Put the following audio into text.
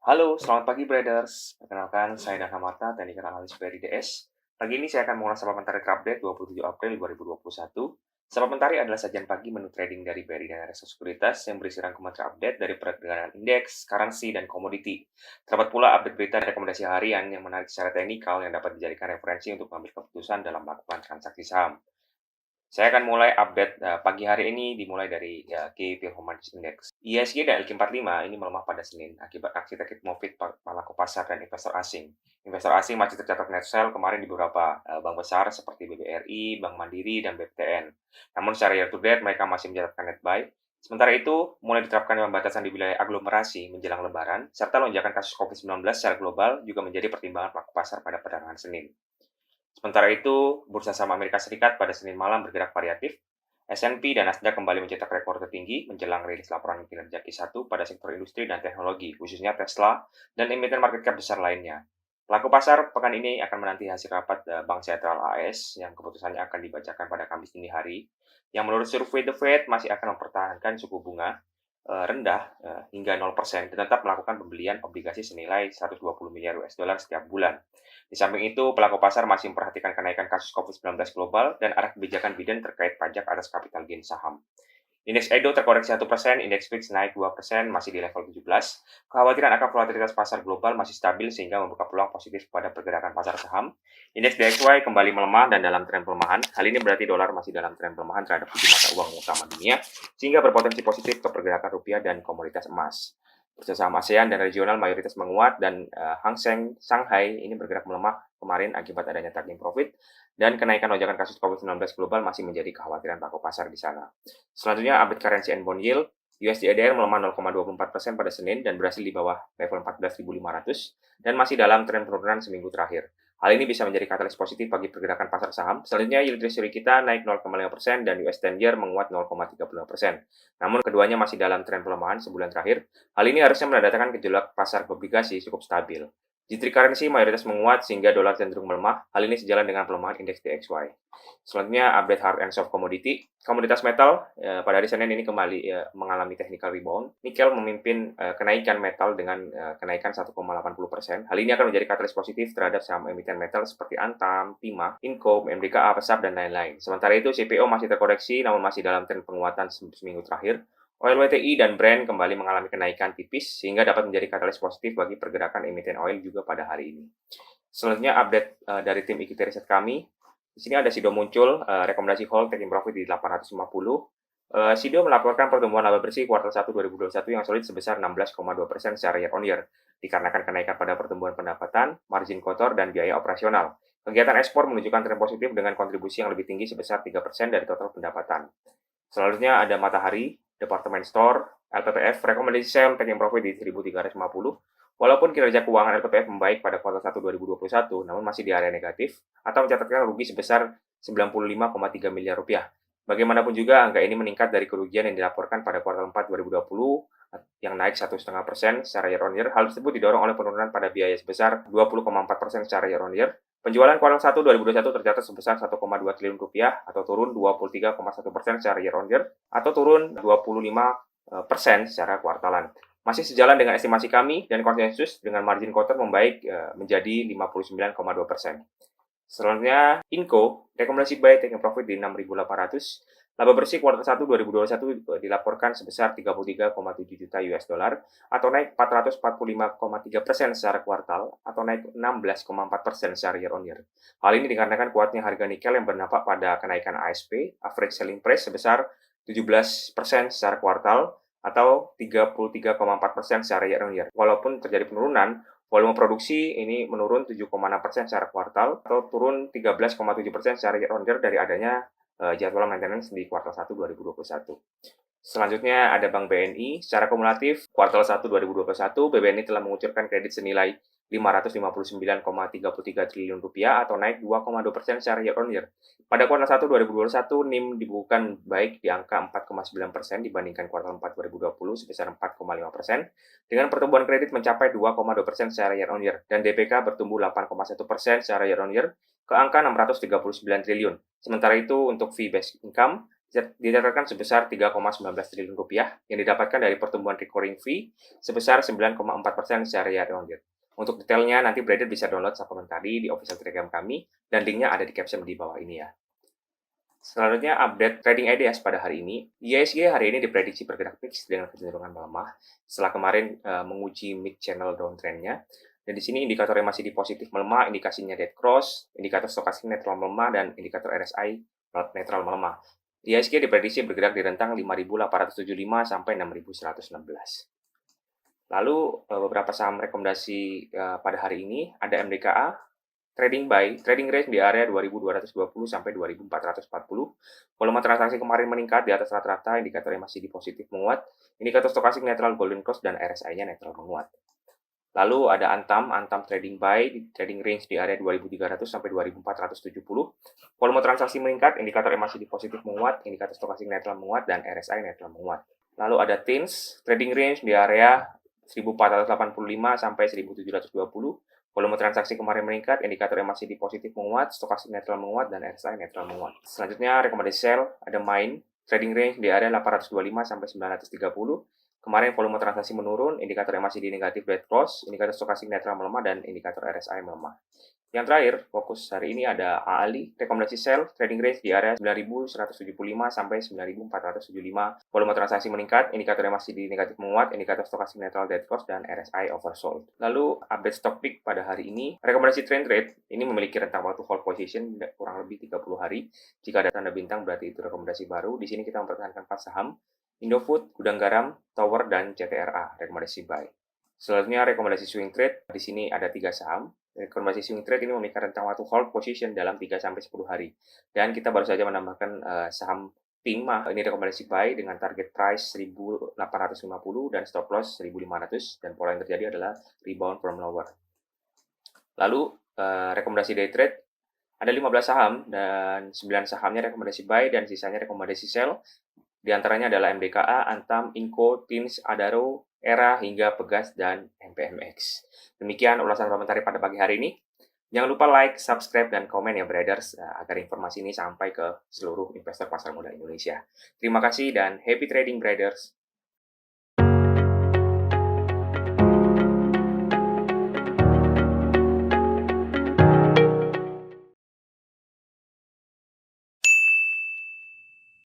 Halo, selamat pagi traders. Perkenalkan, saya Dana Marta, Teknical Analyst BRI DS. Pagi ini saya akan mengulas saham mentari update 27 April 2021. Saham mentari adalah sajian pagi menu trading dari BRI dan RSO Sekuritas yang berisi rangkuman update dari pergerakan indeks, currency, dan komoditi. Terdapat pula update berita dan rekomendasi harian yang menarik secara teknikal yang dapat dijadikan referensi untuk mengambil keputusan dalam melakukan transaksi saham. Saya akan mulai update pagi hari ini dimulai dari Key Performance Index. ISG dan LQ45 ini melemah pada Senin akibat aksi terkait Mofit pelaku pasar dan investor asing. Investor asing masih tercatat net sell kemarin di beberapa bank besar seperti BBRI, Bank Mandiri, dan BPTN. Namun secara year to date mereka masih mencatatkan net buy. Sementara itu, mulai diterapkan pembatasan di wilayah aglomerasi menjelang Lebaran, serta lonjakan kasus COVID-19 secara global juga menjadi pertimbangan pelaku pasar pada perdagangan Senin. Sementara itu, bursa saham Amerika Serikat pada Senin malam bergerak variatif. S&P dan Nasdaq kembali mencetak rekor tertinggi menjelang rilis laporan kinerja Q1 pada sektor industri dan teknologi, khususnya Tesla dan emiten market cap besar lainnya. Pelaku pasar pekan ini akan menanti hasil rapat Bank Sentral AS yang keputusannya akan dibacakan pada Kamis dini hari, yang menurut survei The Fed masih akan mempertahankan suku bunga rendah hingga 0% dan tetap melakukan pembelian obligasi senilai 120 miliar US dollar setiap bulan. Di samping itu, pelaku pasar masih memperhatikan kenaikan kasus COVID-19 global dan arah kebijakan Biden terkait pajak atas capital gain saham. Indeks Edo terkoreksi 1%, indeks VIX naik 2%, masih di level 17. Kekhawatiran akan volatilitas pasar global masih stabil sehingga membuka peluang positif pada pergerakan pasar saham. Indeks DXY kembali melemah dan dalam tren pelemahan. Hal ini berarti dolar masih dalam tren pelemahan terhadap 7 mata uang utama dunia, sehingga berpotensi positif ke pergerakan rupiah dan komoditas emas. Bursa saham ASEAN dan regional mayoritas menguat dan Hang Seng Shanghai ini bergerak melemah kemarin akibat adanya tagging profit dan kenaikan lonjakan kasus COVID-19 global masih menjadi kekhawatiran pelaku pasar di sana. Selanjutnya, update currency and bond yield. USD ADR melemah 0,24% pada Senin dan berhasil di bawah level 14.500 dan masih dalam tren penurunan seminggu terakhir. Hal ini bisa menjadi katalis positif bagi pergerakan pasar saham. Selanjutnya, yield treasury kita naik 0,5% dan US 10-year menguat 0,35%. Namun, keduanya masih dalam tren pelemahan sebulan terakhir. Hal ini harusnya menandakan gejolak pasar obligasi cukup stabil. G3 currency mayoritas menguat sehingga dolar cenderung melemah. Hal ini sejalan dengan pelemahan indeks DXY. Selanjutnya, update hard and soft commodity. Komoditas metal pada hari Senin ini kembali mengalami technical rebound. Nikel memimpin kenaikan metal dengan kenaikan 1,80%. Hal ini akan menjadi katalis positif terhadap saham emiten metal seperti Antam, Timah, Inco, MDKA, Pesap, dan lain-lain. Sementara itu, CPO masih terkoreksi namun masih dalam tren penguatan seminggu terakhir. Oil WTI dan Brent kembali mengalami kenaikan tipis sehingga dapat menjadi katalis positif bagi pergerakan emiten oil juga pada hari ini. Selanjutnya update dari tim equity research kami. Di sini ada Sido muncul, rekomendasi hold taking profit di 850. Sido melaporkan pertumbuhan laba bersih kuartal 1 2021 yang solid sebesar 16,2% secara year on year, dikarenakan kenaikan pada pertumbuhan pendapatan, margin kotor, dan biaya operasional. Kegiatan ekspor menunjukkan tren positif dengan kontribusi yang lebih tinggi sebesar 3% dari total pendapatan. Selanjutnya ada Matahari, Department Store, LPPF, rekomendasi sell taking profit di 1.350. Walaupun kinerja keuangan LPPF membaik pada kuartal 1 2021, namun masih di area negatif atau mencatatkan rugi sebesar 95,3 miliar rupiah. Bagaimanapun juga, angka ini meningkat dari kerugian yang dilaporkan pada kuartal 4 2020 yang naik 1,5% secara year on year. Hal tersebut didorong oleh penurunan pada biaya sebesar 20,4% secara year on year. Penjualan kuartal 1 2021 tercatat sebesar 1,2 triliun rupiah atau turun 23,1% secara year on year atau turun 25% secara kuartalan. Masih sejalan dengan estimasi kami dan konsensus dengan margin kotor membaik menjadi 59,2%. Selanjutnya, Inco, rekomendasi buy taking profit di 6.800. Laba bersih kuartal 1 2021 dilaporkan sebesar 33,7 juta US dollar atau naik 445,3% secara kuartal atau naik 16,4% secara year on year. Hal ini dikarenakan kuatnya harga nikel yang berdampak pada kenaikan ASP, average selling price sebesar 17% secara kuartal atau 33,4% secara year on year. Walaupun terjadi penurunan, volume produksi ini menurun 7,6% secara kuartal atau turun 13,7% secara year on year dari adanya jadwal maintenance di kuartal 1 2021. Selanjutnya ada Bank BNI. Secara kumulatif, kuartal 1 2021, BBNI telah mengucurkan kredit senilai 559,33 triliun rupiah atau naik 2,2% secara year on year. Pada kuartal 1 2021, NIM dibukukan baik di angka 4,9% dibandingkan kuartal 4 2020 sebesar 4,5%, dengan pertumbuhan kredit mencapai 2,2% secara year on year, dan DPK bertumbuh 8,1% secara year on year ke angka 639 triliun. Sementara itu, untuk fee-based income, dicatatkan sebesar 3,19 triliun rupiah yang didapatkan dari pertumbuhan recurring fee sebesar 9,4% secara year on year. Untuk detailnya nanti trader bisa download supplementary di official Telegram kami dan linknya ada di caption di bawah ini ya. Selanjutnya update trading ideas pada hari ini. IHSG hari ini diprediksi bergerak mix dengan kecenderungan melemah setelah kemarin menguji mid channel downtrend-nya. Dan di sini indikatornya masih di positif melemah, indikasinya dead cross, indikator stokastik netral melemah, dan indikator RSI netral melemah. IHSG diprediksi bergerak di rentang 5.875 sampai 6.116. Lalu beberapa saham rekomendasi pada hari ini ada MDKA, trading buy, trading range di area 2.220 sampai 2.440. Volume transaksi kemarin meningkat di atas rata-rata, indikatornya masih di positif menguat. Indikator stokastik netral golden cross dan RSI-nya netral menguat. Lalu ada Antam trading buy, trading range di area 2.300 sampai 2.470. Volume transaksi meningkat, indikatornya masih di positif menguat, indikator stokastik netral menguat dan RSI netral menguat. Lalu ada TINS, trading range di area 1.485 sampai 1.720. Volume transaksi kemarin meningkat, indikator yang masih di positif menguat, stokastik netral menguat, dan RSI netral menguat. Selanjutnya, rekomendasi sell, ada main, trading range di area 825 sampai 930. Kemarin volume transaksi menurun, indikator yang masih di negatif red cross, indikator stokastik netral melemah, dan indikator RSI melemah. Yang terakhir, fokus hari ini ada AALI, rekomendasi sell, trading range di area 9.175 sampai 9.475. Volume transaksi meningkat, indikator yang masih di negatif menguat, indikator stokastik netral dead cross, dan RSI oversold. Lalu, update stock pick pada hari ini, rekomendasi trend rate, ini memiliki rentang waktu hold position kurang lebih 30 hari. Jika ada tanda bintang, berarti itu rekomendasi baru. Di sini kita mempertahankan 4 saham, Indofood, Gudang Garam, Tower, dan CTRA, rekomendasi buy. Selanjutnya, rekomendasi swing trade, di sini ada 3 saham. Rekomendasi swing trade ini memiliki rentang waktu hold position dalam 3-10 hari. Dan kita baru saja menambahkan saham Pima, ini rekomendasi buy dengan target price 1.850 dan stop loss 1.500, dan pola yang terjadi adalah rebound from lower. Lalu, rekomendasi day trade, ada 15 saham dan 9 sahamnya rekomendasi buy dan sisanya rekomendasi sell. Di antaranya adalah MDKA, Antam, Inco, TINS, Adaro, ERA, hingga Pegas, dan MPMX. Demikian ulasan komentari pada pagi hari ini. Jangan lupa like, subscribe, dan komen ya traders agar informasi ini sampai ke seluruh investor pasar modal Indonesia. Terima kasih dan happy trading traders.